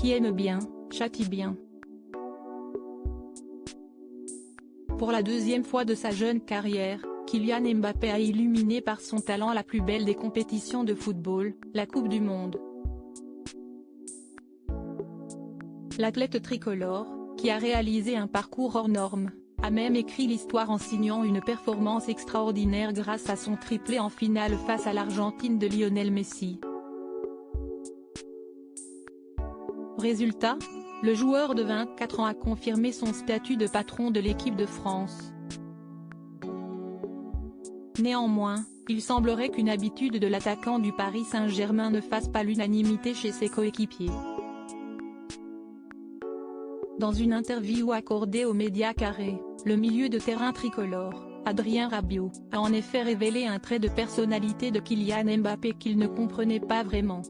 Qui aime bien, châtie bien. Pour la deuxième fois de sa jeune carrière, Kylian Mbappé a illuminé par son talent la plus belle des compétitions de football, la Coupe du Monde. L'athlète tricolore, qui a réalisé un parcours hors norme, a même écrit l'histoire en signant une performance extraordinaire grâce à son triplé en finale face à l'Argentine de Lionel Messi. Résultat, le joueur de 24 ans a confirmé son statut de patron de l'équipe de France. Néanmoins, il semblerait qu'une habitude de l'attaquant du Paris Saint-Germain ne fasse pas l'unanimité chez ses coéquipiers. Dans une interview accordée aux médias carrés, le milieu de terrain tricolore, Adrien Rabiot, a en effet révélé un trait de personnalité de Kylian Mbappé qu'il ne comprenait pas vraiment.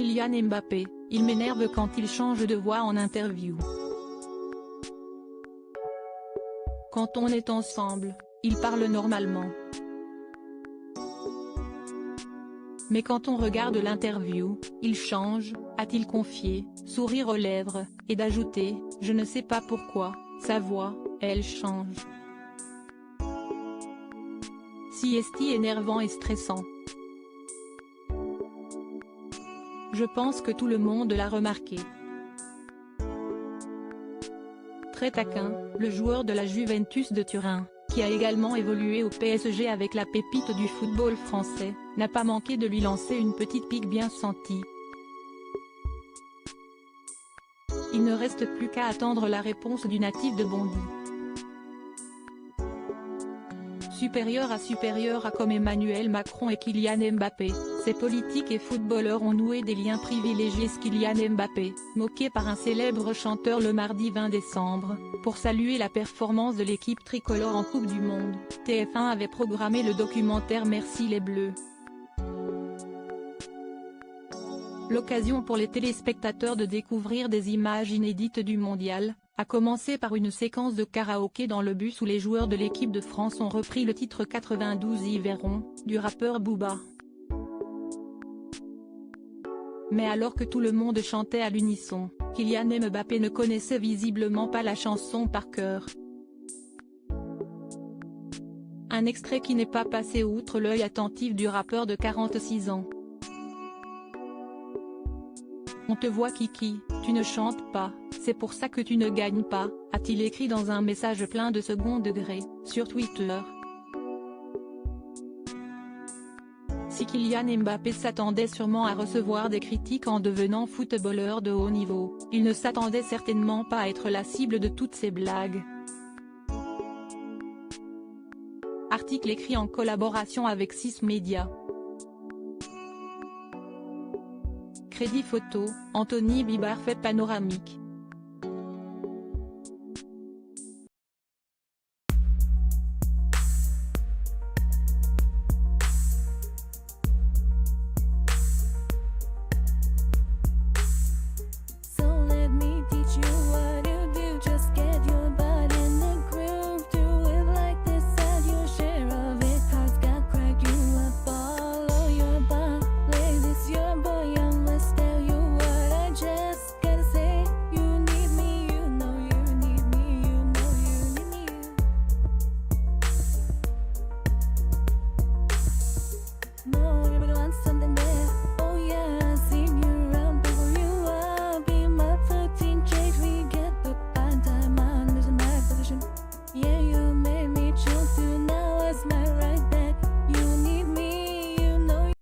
Kylian Mbappé, il m'énerve quand il change de voix en interview. Quand on est ensemble, il parle normalement. Mais quand on regarde l'interview, il change, a-t-il confié, sourire aux lèvres, et d'ajouter, je ne sais pas pourquoi, sa voix, elle change. Si est-il énervant et stressant. Je pense que tout le monde l'a remarqué. Très taquin, le joueur de la Juventus de Turin, qui a également évolué au PSG avec la pépite du football français, n'a pas manqué de lui lancer une petite pique bien sentie. Il ne reste plus qu'à attendre la réponse du natif de Bondy. Supérieur à comme Emmanuel Macron et Kylian Mbappé, ces politiques et footballeurs ont noué des liens privilégiés. Kylian Mbappé, moqué par un célèbre chanteur le mardi 20 décembre, pour saluer la performance de l'équipe tricolore en Coupe du Monde, TF1 avait programmé le documentaire Merci les Bleus. L'occasion pour les téléspectateurs de découvrir des images inédites du mondial, a commencé par une séquence de karaoké dans le bus où les joueurs de l'équipe de France ont repris le titre 92 Yverons, du rappeur Booba. Mais alors que tout le monde chantait à l'unisson, Kylian Mbappé ne connaissait visiblement pas la chanson par cœur. Un extrait qui n'est pas passé outre l'œil attentif du rappeur de 46 ans. On te voit Kiki, tu ne chantes pas, c'est pour ça que tu ne gagnes pas, a-t-il écrit dans un message plein de second degré, sur Twitter. Si Kylian Mbappé s'attendait sûrement à recevoir des critiques en devenant footballeur de haut niveau, il ne s'attendait certainement pas à être la cible de toutes ces blagues. Article écrit en collaboration avec 6 médias. Crédit photo, Anthony Bibar fait panoramique.